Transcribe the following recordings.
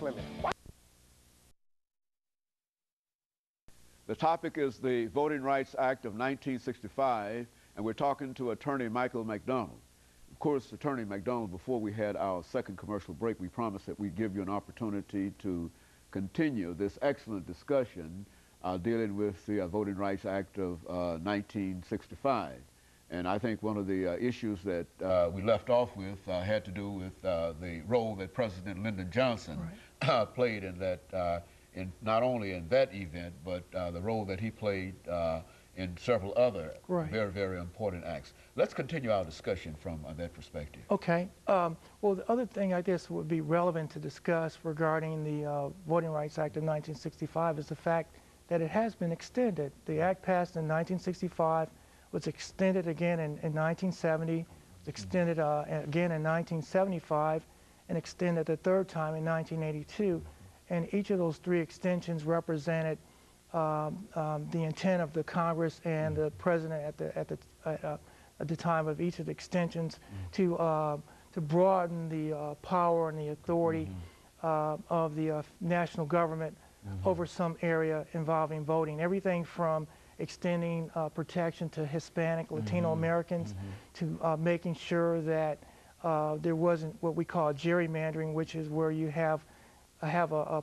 limit. The topic is the Voting Rights Act of 1965, and we're talking to Attorney Michael McDonald. Of course, Attorney McDonald, before we had our second commercial break, we promised that we'd give you an opportunity to continue this excellent discussion dealing with the Voting Rights Act of 1965. And I think one of the issues that we left off with had to do with the role that President Lyndon Johnson played in that, not only in that event, but the role that he played in several other very, very important acts. Let's continue our discussion from that perspective. Okay. Well, the other thing I guess would be relevant to discuss regarding the Voting Rights Act of 1965 is the fact that it has been extended. The act passed in 1965, was extended again in 1970, was extended again in 1975, and extended the third time in 1982. And each of those three extensions represented the intent of the Congress and the President at the time of each of the extensions to broaden the power and the authority of the national government over some area involving voting. Everything from extending protection to Hispanic, Latino Americans, to making sure that there wasn't what we call gerrymandering, which is where you have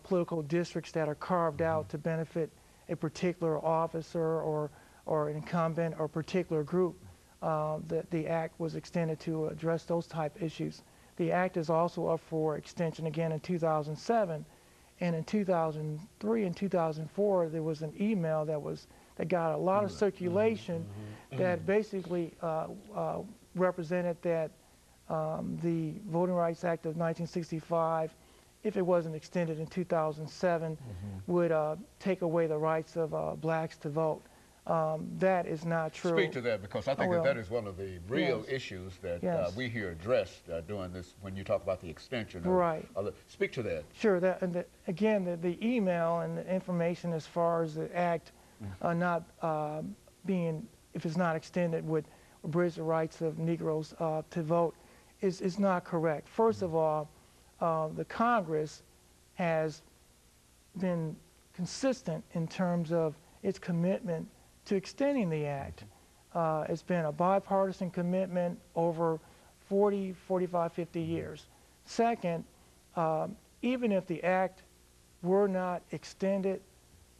political districts that are carved out to benefit a particular officer or an incumbent or a particular group. The act was extended to address those type issues. The act is also up for extension again in 2007, and in 2003 and 2004 there was an email that got a lot of circulation that basically represented that the Voting Rights Act of 1965, if it wasn't extended in 2007, would take away the rights of blacks to vote. That is not true. Speak to that, because I think that is one of the real issues that we hear addressed during this, when you talk about the extension. Speak to that. Sure. Again, the email and the information as far as the act not being, if it's not extended, would abridge the rights of Negroes to vote is not correct. First of all, the Congress has been consistent in terms of its commitment to extending the act. It's been a bipartisan commitment over 40, 45, 50 years. Second, even if the act were not extended,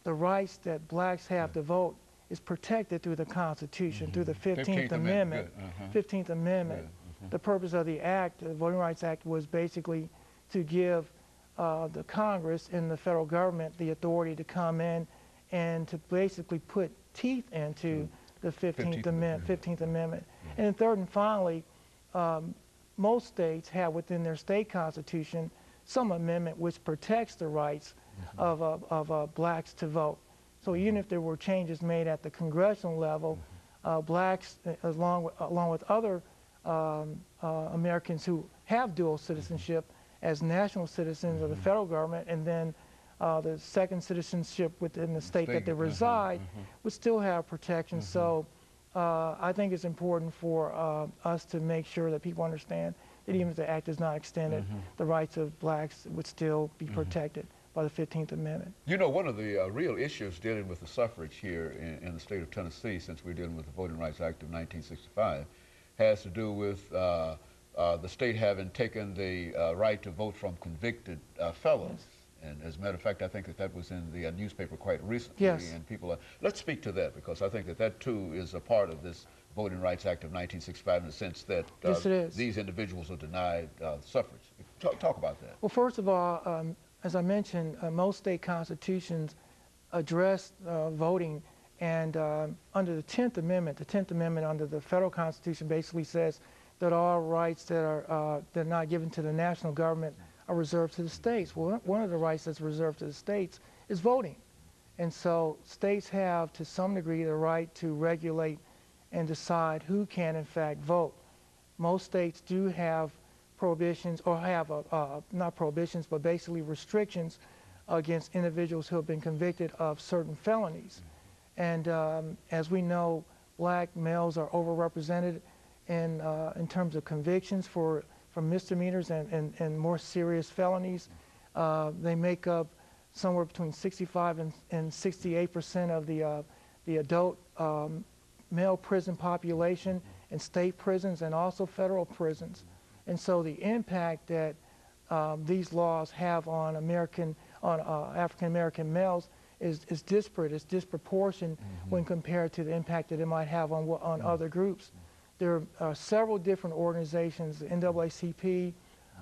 the rights that blacks have to vote is protected through the Constitution, through the 15th Amendment. 15th Amendment. The purpose of the act, the Voting Rights Act, was basically to give the Congress and the federal government the authority to come in and to basically put teeth into the 15th Amendment. And then third and finally, most states have within their state constitution some amendment which protects the rights of blacks to vote. So even if there were changes made at the congressional level, blacks, along with other Americans who have dual citizenship as national citizens of the federal government, and then the second citizenship within the state that they reside, would still have protection. So I think it's important for us to make sure that people understand that even if the act is not extended, the rights of blacks would still be protected by the 15th Amendment. You know, one of the real issues dealing with the suffrage here in the state of Tennessee, since we're dealing with the Voting Rights Act of 1965, has to do with the state having taken the right to vote from convicted felons. And as a matter of fact, I think that was in the newspaper quite recently. And people let's speak to that, because I think that too is a part of this Voting Rights Act of 1965 in the sense that these individuals are denied suffrage. Talk about that. Well, first of all, as I mentioned, most state constitutions address voting, and under the 10th Amendment under the federal Constitution basically says that all rights that are not given to the national government are reserved to the states. Well, one of the rights that's reserved to the states is voting. And so states have, to some degree, the right to regulate and decide who can, in fact, vote. Most states do have prohibitions, or have, not prohibitions, but basically restrictions against individuals who have been convicted of certain felonies. And as we know, black males are overrepresented in terms of convictions for misdemeanors and more serious felonies. They make up somewhere between 65 and 68% of the adult male prison population in state prisons and also federal prisons. And so the impact that these laws have on African American males is disparate, it's disproportionate when compared to the impact that it might have on other groups. There are several different organizations, the NAACP,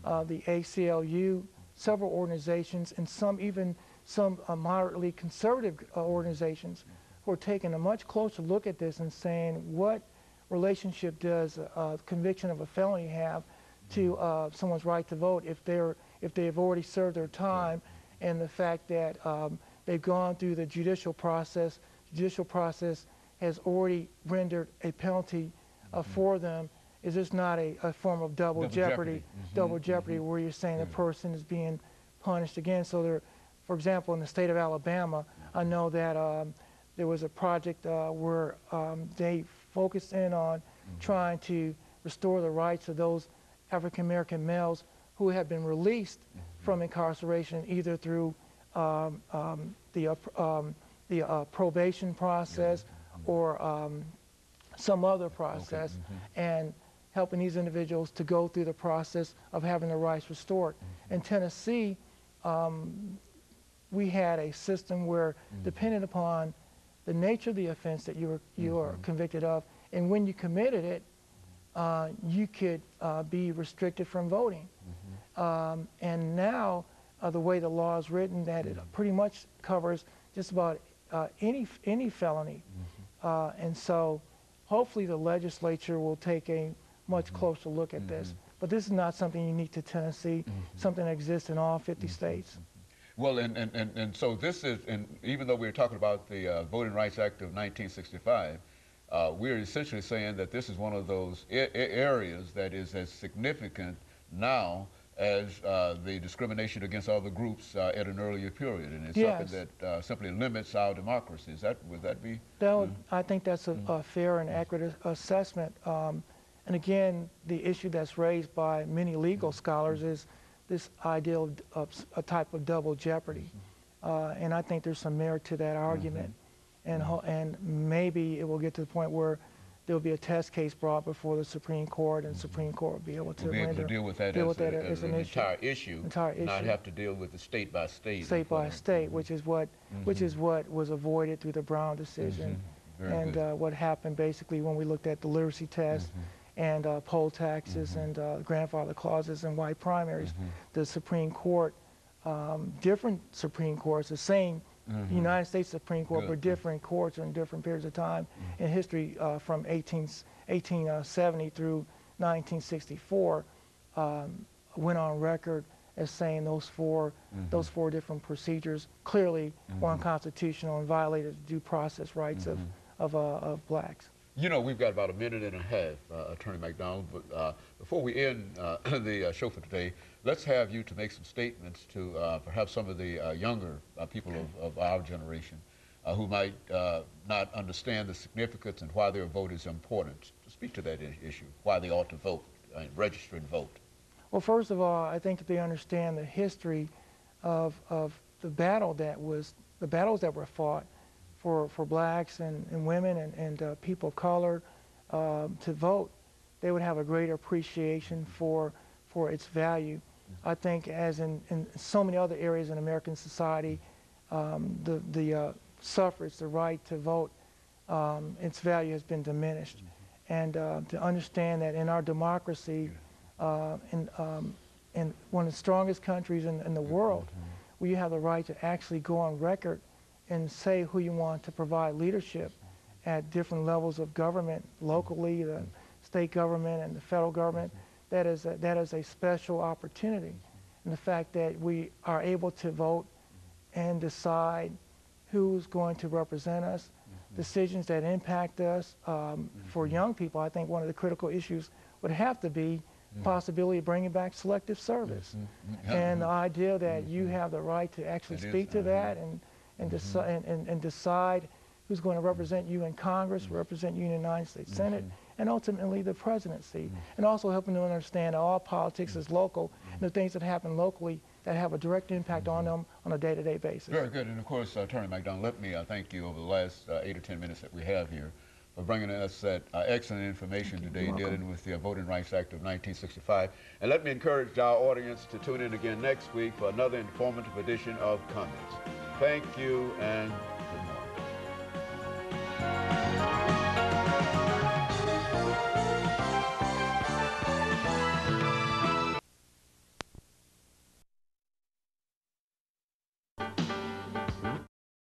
the ACLU, several organizations, and some moderately conservative organizations who are taking a much closer look at this and saying, what relationship does conviction of a felony have to someone's right to vote if they've already served their time, and the fact that they've gone through the judicial process. The judicial process has already rendered a penalty for them. Is this not a form of double jeopardy? Double jeopardy, where you're saying the person is being punished again. So there, for example, in the state of Alabama, I know that there was a project where they focused in on trying to restore the rights of those African American males who had been released from incarceration, either through the probation process or some other process, and helping these individuals to go through the process of having their rights restored. In Tennessee, we had a system where, depending upon the nature of the offense that you are convicted of, and when you committed it, you could be restricted from voting. And now, the way the law is written, that it pretty much covers just about any felony. And so hopefully the legislature will take a much closer look at this. But this is not something unique to Tennessee, something that exists in all 50 states. Well, and so this is, and even though we're talking about the Voting Rights Act of 1965, we're essentially saying that this is one of those areas that is as significant now as the discrimination against other groups at an earlier period, and it's something that simply limits our democracy. Would that be? I think that's a fair and accurate assessment. And again, the issue that's raised by many legal scholars is this idea of a type of double jeopardy. And I think there's some merit to that argument. And maybe it will get to the point where there will be a test case brought before the Supreme Court, and the Supreme Court will be able to deal with that as an entire issue, not have to deal with the state by state. State by state, which is what was avoided through the Brown decision, and what happened basically when we looked at the literacy test and poll taxes and grandfather clauses and white primaries. The Supreme Court, different Supreme Courts, the same United States Supreme Court, but different courts in different periods of time in history, from 1870 through 1964, went on record as saying those four different procedures clearly were unconstitutional and violated the due process rights of blacks. You know, we've got about a minute and a half, Attorney McDonald, but before we end the show for today, let's have you to make some statements to perhaps some of the younger people of our generation who might not understand the significance and why their vote is important. Speak to that issue, why they ought to vote, register and vote. Well, first of all, I think if they understand the history of the battles that were fought for blacks and women and people of color to vote, they would have a greater appreciation for its value. I think, as in so many other areas in American society, the suffrage, the right to vote, its value has been diminished. And to understand that in our democracy, in one of the strongest countries in the world, where you have the right to actually go on record and say who you want to provide leadership at different levels of government, locally, the state government and the federal government, that is a special opportunity. And the fact that we are able to vote and decide who's going to represent us, decisions that impact us. For young people, I think one of the critical issues would have to be possibility of bringing back selective service. And the idea that you have the right to actually speak to that and decide who's going to represent you in Congress, represent you in the United States Senate, and ultimately the presidency. And also helping them understand that all politics is local, and the things that happen locally that have a direct impact on them on a day-to-day basis. Very good. And of course, Attorney McDonald, let me thank you over the last 8 or 10 minutes that we have here for bringing us that excellent information today dealing with the Voting Rights Act of 1965. And let me encourage our audience to tune in again next week for another informative edition of Comments. Thank you and